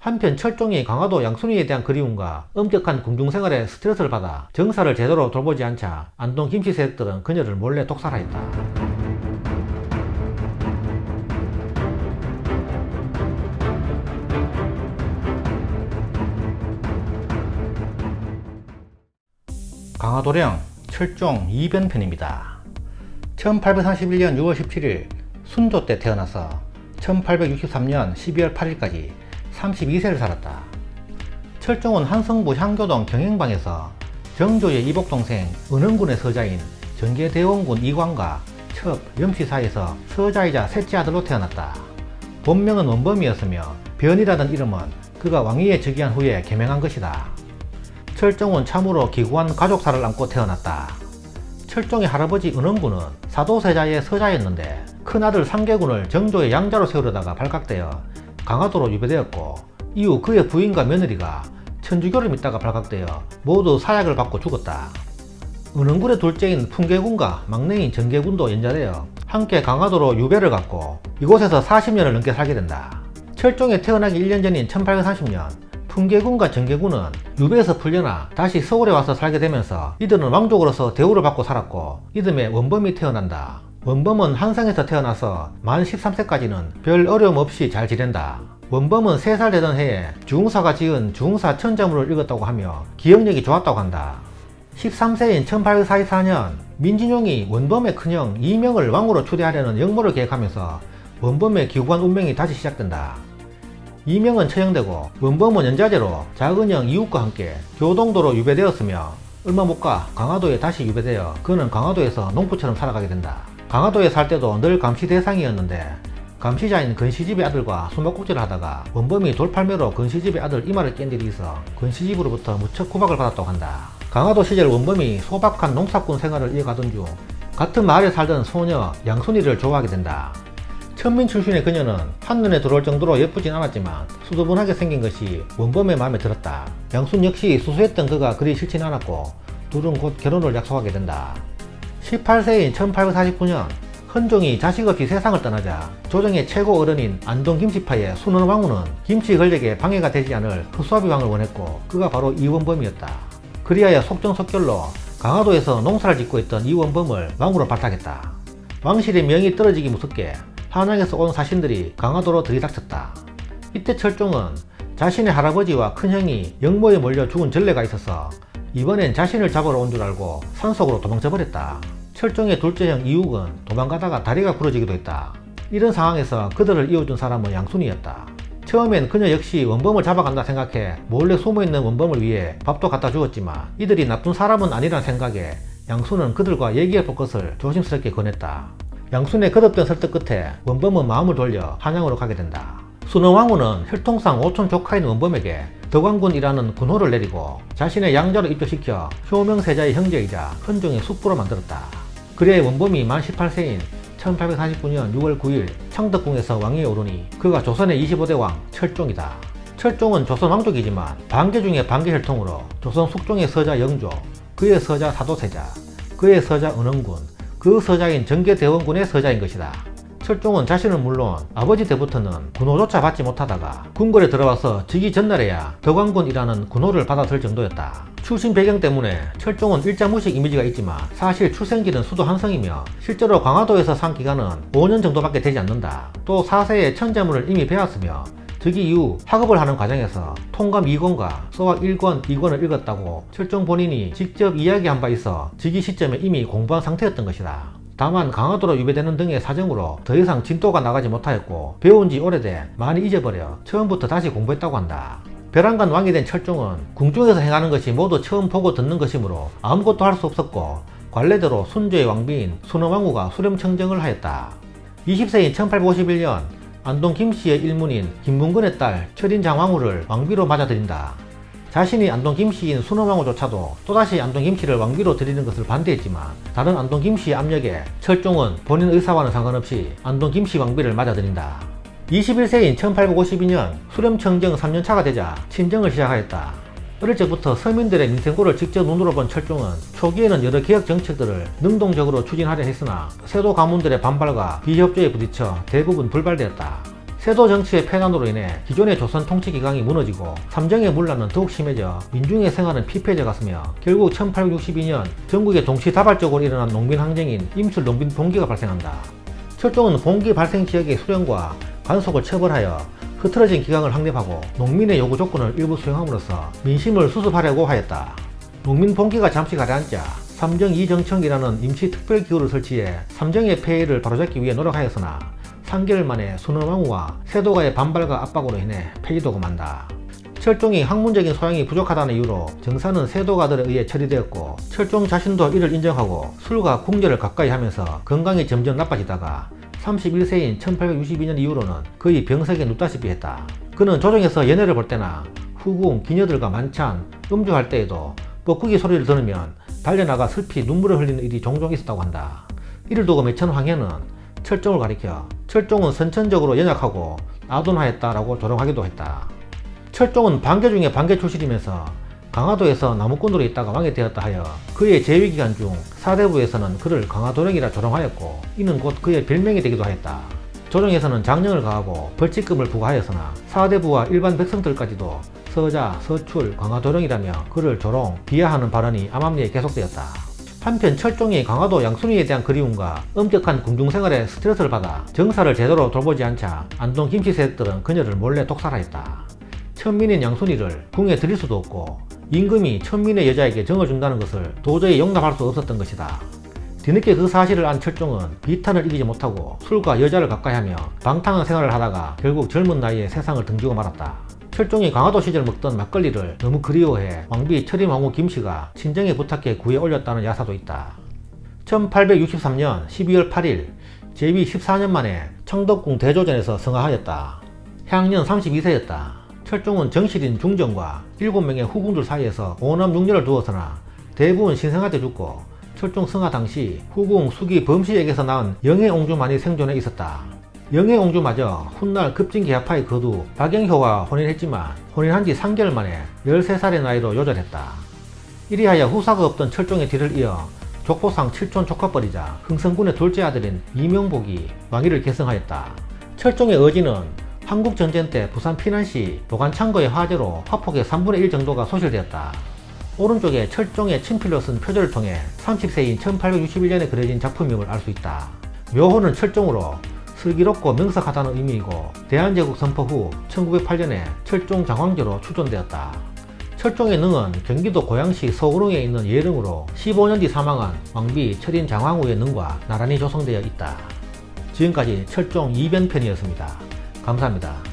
한편 철종이 강화도 양순이에 대한 그리움과 엄격한 궁중생활에 스트레스를 받아 정사를 제대로 돌보지 않자 안동 김씨 세력들은 그녀를 몰래 독살하였다. 강화도령 철종 이변편입니다. 1831년 6월 17일 순조 때 태어나서 1863년 12월 8일까지 32세를 살았다. 철종은 한성부 향교동 경행방에서 정조의 이복동생 은흥군의 서자인 정계대원군 이광과 첩, 염씨 사이에서 서자이자 셋째 아들로 태어났다. 본명은 원범이었으며 변이라는 이름은 그가 왕위에 즉위한 후에 개명한 것이다. 철종은 참으로 기구한 가족사를 안고 태어났다. 철종의 할아버지 은흥군은 사도세자의 서자였는데 큰아들 상계군을 정조의 양자로 세우려다가 발각되어 강화도로 유배되었고, 이후 그의 부인과 며느리가 천주교를 믿다가 발각되어 모두 사약을 받고 죽었다. 은흥군의 둘째인 풍계군과 막내인 정계군도 연좌되어 함께 강화도로 유배를 갔고 이곳에서 40년을 넘게 살게 된다. 철종이 태어나기 1년 전인 1830년 풍계군과 정계군은 유배에서 풀려나 다시 서울에 와서 살게 되면서 이들은 왕족으로서 대우를 받고 살았고, 이듬해 원범이 태어난다. 원범은 한성에서 태어나서 만 13세까지는 별 어려움 없이 잘 지낸다. 원범은 3살 되던 해에 주흥사가 지은 주흥사 천자문을 읽었다고 하며 기억력이 좋았다고 한다. 13세인 1844년 민진용이 원범의 큰형 이명을 왕으로 추대하려는 역모를 계획하면서 원범의 기구한 운명이 다시 시작된다. 이명은 처형되고 원범은 연좌제로 작은 형 이웃과 함께 교동도로 유배되었으며 얼마 못 가 강화도에 다시 유배되어 그는 강화도에서 농부처럼 살아가게 된다. 강화도에 살 때도 늘 감시 대상이었는데 감시자인 근시집의 아들과 숨바꼭질을 하다가 원범이 돌팔매로 근시집의 아들 이마를 깬 일이 있어 근시집으로부터 무척 구박을 받았다고 한다. 강화도 시절 원범이 소박한 농사꾼 생활을 이어가던 중 같은 마을에 살던 소녀 양순이를 좋아하게 된다. 천민 출신의 그녀는 한눈에 들어올 정도로 예쁘진 않았지만 수두분하게 생긴 것이 원범의 마음에 들었다. 양순 역시 수수했던 그가 그리 싫진 않았고 둘은 곧 결혼을 약속하게 된다. 18세인 1849년 헌종이 자식 없이 세상을 떠나자 조정의 최고 어른인 안동 김씨파의 순원왕후는 김씨 권력에 방해가 되지 않을 허수아비 왕을 원했고 그가 바로 이원범이었다. 그리하여 속전속결로 강화도에서 농사를 짓고 있던 이원범을 왕으로 발탁했다. 왕실의 명이 떨어지기 무섭게 한양에서 온 사신들이 강화도로 들이닥쳤다. 이때 철종은 자신의 할아버지와 큰형이 영모에 몰려 죽은 전례가 있어서 이번엔 자신을 잡으러 온 줄 알고 산속으로 도망쳐버렸다. 철종의 둘째 형 이욱은 도망가다가 다리가 부러지기도 했다. 이런 상황에서 그들을 이어준 사람은 양순이었다. 처음엔 그녀 역시 원범을 잡아간다 생각해 몰래 숨어있는 원범을 위해 밥도 갖다 주었지만 이들이 나쁜 사람은 아니란 생각에 양순은 그들과 얘기해볼 것을 조심스럽게 권했다. 양순의 거듭된 설득 끝에 원범은 마음을 돌려 한양으로 가게 된다. 순흥왕후는 혈통상 오촌 조카인 원범에게 덕왕군이라는 군호를 내리고 자신의 양자로 입조시켜 효명세자의 형제이자 헌종의 숙부로 만들었다. 그래 원범이 만 18세인 1849년 6월 9일 창덕궁에서 왕위에 오르니 그가 조선의 25대 왕 철종이다. 철종은 조선 왕족이지만 반계 중에 반계 혈통으로 조선 숙종의 서자 영조, 그의 서자 사도세자, 그의 서자 은흥군, 그 서자인 정계대원군의 서자인 것이다. 철종은 자신은 물론 아버지 때부터는 군호조차 받지 못하다가 궁궐에 들어와서 즉위 전날에야 덕왕군이라는 군호를 받아들 정도였다. 출신 배경 때문에 철종은 일자무식 이미지가 있지만 사실 출생지는 수도 한성이며 실제로 강화도에서 산 기간은 5년 정도밖에 되지 않는다. 또 4세에 천자문을 이미 배웠으며 즉위 이후 학업을 하는 과정에서 통감 2권과 서학 1권, 2권을 읽었다고 철종 본인이 직접 이야기한 바 있어 즉위 시점에 이미 공부한 상태였던 것이다. 다만 강화도로 유배되는 등의 사정으로 더 이상 진도가 나가지 못하였고 배운 지 오래돼 많이 잊어버려 처음부터 다시 공부했다고 한다. 벼랑간 왕이 된 철종은 궁중에서 행하는 것이 모두 처음 보고 듣는 것이므로 아무것도 할 수 없었고 관례대로 순조의 왕비인 순흥왕후가 수렴청정을 하였다. 20세인 1851년 안동 김씨의 일문인 김문근의 딸 철인장왕후를 왕비로 맞아들인다. 자신이 안동 김씨인 순흥왕후조차도 또다시 안동 김씨를 왕비로 들이는 것을 반대했지만 다른 안동 김씨의 압력에 철종은 본인 의사와는 상관없이 안동 김씨 왕비를 맞아들인다. 21세인 1852년 수렴청정 3년차가 되자 친정을 시작하였다. 어릴 적부터 서민들의 민생고를 직접 눈으로 본 철종은 초기에는 여러 개혁 정책들을 능동적으로 추진하려 했으나 세도 가문들의 반발과 비협조에 부딪혀 대부분 불발되었다. 세도 정치의 폐단으로 인해 기존의 조선 통치 기강이 무너지고 삼정의 문란은 더욱 심해져 민중의 생활은 피폐해져 갔으며 결국 1862년 전국에 동시다발적으로 일어난 농민 항쟁인 임술 농민 봉기가 발생한다. 철종은 봉기 발생 지역의 수령과 관속을 처벌하여 흐트러진 기강을 확립하고 농민의 요구 조건을 일부 수용함으로써 민심을 수습하려고 하였다. 농민 봉기가 잠시 가라앉자 삼정 이정청이라는 임시 특별기구를 설치해 삼정의 폐해를 바로잡기 위해 노력하였으나 3개월 만에 순원왕후와 세도가의 반발과 압박으로 인해 폐지되고 만다. 철종이 학문적인 소양이 부족하다는 이유로 정사는 세도가들에 의해 처리되었고 철종 자신도 이를 인정하고 술과 궁녀를 가까이 하면서 건강이 점점 나빠지다가 31세인 1862년 이후로는 거의 병석에 눕다시피 했다. 그는 조정에서 연애를 볼 때나 후궁, 기녀들과 만찬, 음주할 때에도 뻐꾸기 소리를 들으면 달려나가 슬피 눈물을 흘리는 일이 종종 있었다고 한다. 이를 두고 매천 황해는 철종을 가리켜 철종은 선천적으로 연약하고 아둔하였다라고 조롱하기도 했다. 철종은 반개 중에 반개 출신이면서 강화도에서 나무꾼으로 있다가 왕이 되었다 하여 그의 재위기간 중 사대부에서는 그를 강화도령이라 조롱하였고 이는 곧 그의 별명이 되기도 하였다. 조정에서는 장령을 가하고 벌칙금을 부과하였으나 사대부와 일반 백성들까지도 서자, 서출, 강화도령이라며 그를 조롱, 비하하는 발언이 암암리에 계속되었다. 한편 철종이 강화도 양순이에 대한 그리움과 엄격한 궁중생활에 스트레스를 받아 정사를 제대로 돌보지 않자 안동 김씨 세력들은 그녀를 몰래 독살하였다. 천민인 양순이를 궁에 들일 수도 없고 임금이 천민의 여자에게 정을 준다는 것을 도저히 용납할 수 없었던 것이다. 뒤늦게 그 사실을 안 철종은 비탄을 이기지 못하고 술과 여자를 가까이하며 방탕한 생활을 하다가 결국 젊은 나이에 세상을 등지고 말았다. 철종이 강화도 시절 먹던 막걸리를 너무 그리워해 왕비 철임왕후 김씨가 친정에 부탁해 구해 올렸다는 야사도 있다. 1863년 12월 8일 제위 14년 만에 청덕궁 대조전에서 승하하였다. 향년 32세였다. 철종은 정실인 중정과 7명의 후궁들 사이에서 5남 6녀를 두었으나 대부분 신생아 때 죽고 철종 승하 당시 후궁 수기 범씨에게서 낳은 영해옹주만이 생존해 있었다. 영해옹주마저 훗날 급진계합파의 거두 박영효와 혼인했지만 혼인한 지 3개월 만에 13살의 나이로 요절했다. 이리하여 후사가 없던 철종의 뒤를 이어 족보상 7촌 족합벌이자 흥성군의 둘째 아들인 이명복이 왕위를 계승하였다. 철종의 의지는 한국전쟁 때 부산 피난시 보관창고의 화재로 화폭의 3분의 1 정도가 소실되었다. 오른쪽에 철종의 친필로 쓴 표절을 통해 30세인 1861년에 그려진 작품임을 알 수 있다. 묘호는 철종으로 슬기롭고 명석하다는 의미이고 대한제국 선포 후 1908년에 철종 장황제로 추존되었다. 철종의 능은 경기도 고양시 서우릉에 있는 예릉으로 15년 뒤 사망한 왕비 철인 장황후의 능과 나란히 조성되어 있다. 지금까지 철종 2변편이었습니다. 감사합니다.